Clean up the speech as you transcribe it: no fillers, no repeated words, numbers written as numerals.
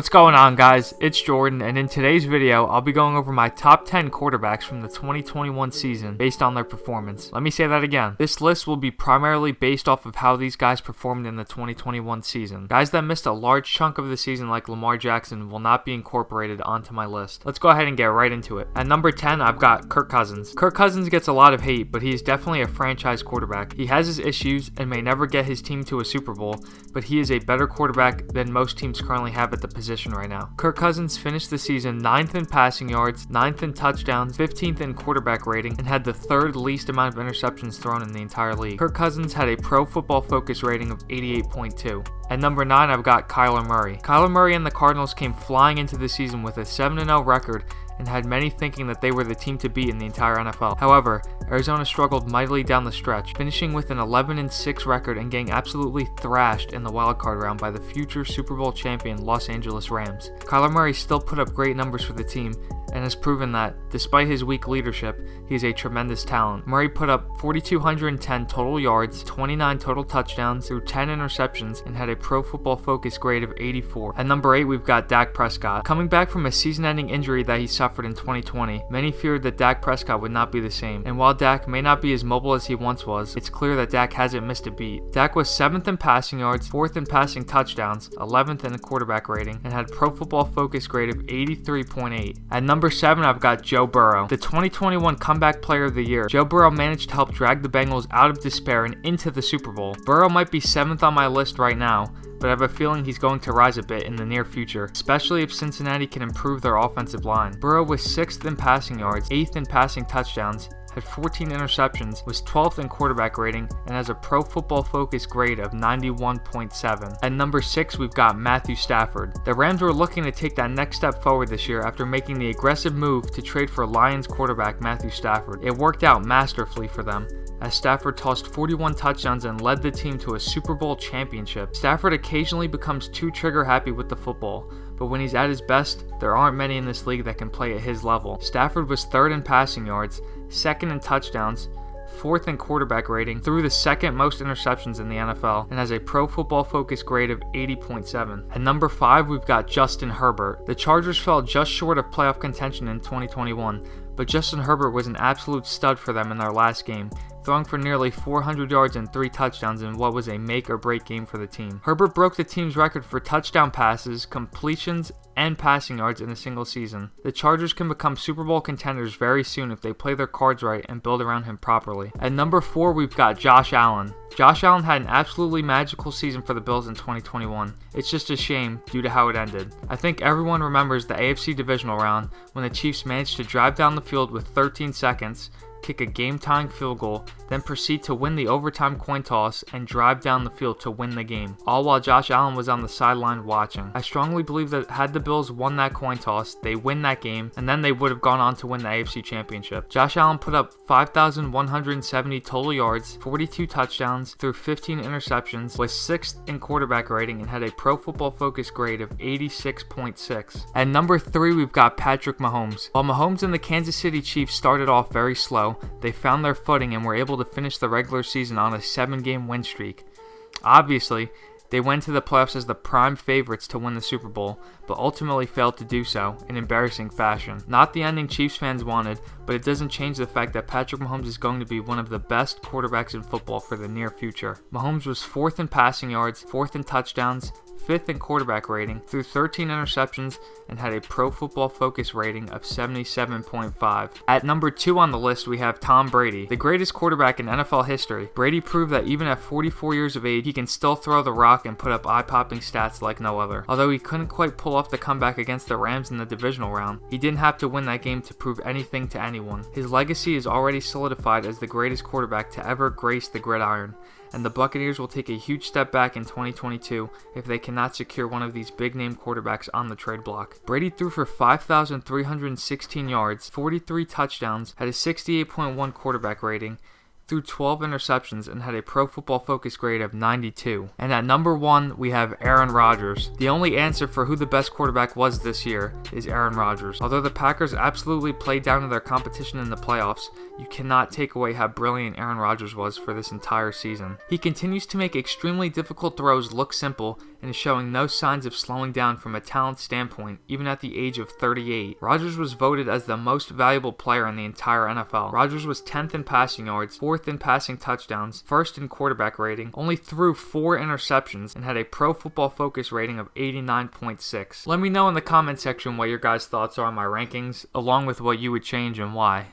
What's going on, guys? It's Jordan, and in today's video, I'll be going over my top 10 quarterbacks from the 2021 season based on their performance. Let me say that again. This list will be primarily based off of how these guys performed in the 2021 season. Guys that missed a large chunk of the season like Lamar Jackson will not be incorporated onto my list. Let's go ahead and get right into it. At number 10, I've got Kirk Cousins. Kirk Cousins gets a lot of hate, but he's definitely a franchise quarterback. He has his issues and may never get his team to a Super Bowl, but he is a better quarterback than most teams currently have at the position right now. Kirk Cousins finished the season 9th in passing yards, 9th in touchdowns, 15th in quarterback rating, and had the third least amount of interceptions thrown in the entire league. Kirk Cousins had a Pro Football Focus rating of 88.2. At number 9, I've got Kyler Murray. Kyler Murray and the Cardinals came flying into the season with a 7-0 record and had many thinking that they were the team to beat in the entire NFL. However, Arizona struggled mightily down the stretch, finishing with an 11-6 record and getting absolutely thrashed in the wildcard round by the future Super Bowl champion Los Angeles Rams. Kyler Murray still put up great numbers for the team and has proven that, despite his weak leadership, he is a tremendous talent. Murray put up 4,210 total yards, 29 total touchdowns, threw 10 interceptions, and had a Pro Football Focus grade of 84. At number 8, we've got Dak Prescott. Coming back from a season-ending injury that he suffered in 2020, many feared that Dak Prescott would not be the same. And while Dak may not be as mobile as he once was, it's clear that Dak hasn't missed a beat. Dak was 7th in passing yards, 4th in passing touchdowns, 11th in quarterback rating, and had Pro Football Focus grade of 83.8. At number 7, I've got Joe Burrow. The 2021 Comeback Player of the Year, Joe Burrow managed to help drag the Bengals out of despair and into the Super Bowl. Burrow might be 7th on my list right now, but I have a feeling he's going to rise a bit in the near future, especially if Cincinnati can improve their offensive line. Burrow was 6th in passing yards, 8th in passing touchdowns, had 14 interceptions, was 12th in quarterback rating, and has a Pro Football Focus grade of 91.7. At number 6, we've got Matthew Stafford. The Rams were looking to take that next step forward this year after making the aggressive move to trade for Lions quarterback Matthew Stafford. It worked out masterfully for them, as Stafford tossed 41 touchdowns and led the team to a Super Bowl championship. Stafford occasionally becomes too trigger happy with the football, but when he's at his best, there aren't many in this league that can play at his level. Stafford was 3rd in passing yards, 2nd in touchdowns, 4th in quarterback rating, threw the second most interceptions in the NFL, and has a Pro Football Focus grade of 80.7. At number 5, we've got Justin Herbert. The Chargers fell just short of playoff contention in 2021, but Justin Herbert was an absolute stud for them in their last game, throwing for nearly 400 yards and 3 touchdowns in what was a make-or-break game for the team. Herbert broke the team's record for touchdown passes, completions, and passing yards in a single season. The Chargers can become Super Bowl contenders very soon if they play their cards right and build around him properly. At number 4, we've got Josh Allen. Josh Allen had an absolutely magical season for the Bills in 2021. It's just a shame due to how it ended. I think everyone remembers the AFC divisional round when the Chiefs managed to drive down the field with 13 seconds, kick a game-tying field goal, then proceed to win the overtime coin toss and drive down the field to win the game, all while Josh Allen was on the sideline watching. I strongly believe that had the Bills won that coin toss, they win that game, and then they would have gone on to win the AFC Championship. Josh Allen put up 5,170 total yards, 42 touchdowns, threw 15 interceptions, was 6th in quarterback rating, and had a Pro Football Focus grade of 86.6. At number 3, we've got Patrick Mahomes. While Mahomes and the Kansas City Chiefs started off very slow, they found their footing and were able to finish the regular season on a 7-game win streak. Obviously, they went to the playoffs as the prime favorites to win the Super Bowl, but ultimately failed to do so in embarrassing fashion. Not the ending Chiefs fans wanted, but it doesn't change the fact that Patrick Mahomes is going to be one of the best quarterbacks in football for the near future. Mahomes was 4th in passing yards, 4th in touchdowns, 5th in quarterback rating, threw 13 interceptions, and had a Pro Football Focus rating of 77.5. At number 2 on the list, we have Tom Brady, the greatest quarterback in NFL history. Brady proved that even at 44 years of age, he can still throw the rock and put up eye-popping stats like no other. Although he couldn't quite pull off the comeback against the Rams in the divisional round, he didn't have to win that game to prove anything to anyone. His legacy is already solidified as the greatest quarterback to ever grace the gridiron, and the Buccaneers will take a huge step back in 2022 if they cannot secure one of these big-name quarterbacks on the trade block. Brady threw for 5,316 yards, 43 touchdowns, had a 68.1 quarterback rating, threw 12 interceptions, and had a Pro Football Focus grade of 92. And at number 1, we have Aaron Rodgers. The only answer for who the best quarterback was this year is Aaron Rodgers. Although the Packers absolutely played down to their competition in the playoffs, you cannot take away how brilliant Aaron Rodgers was for this entire season. He continues to make extremely difficult throws look simple and is showing no signs of slowing down from a talent standpoint, even at the age of 38. Rodgers was voted as the most valuable player in the entire NFL. Rodgers was 10th in passing yards, 4th in passing touchdowns, 1st in quarterback rating, only threw 4 interceptions, and had a Pro Football Focus rating of 89.6. Let me know in the comment section what your guys' thoughts are on my rankings, along with what you would change and why.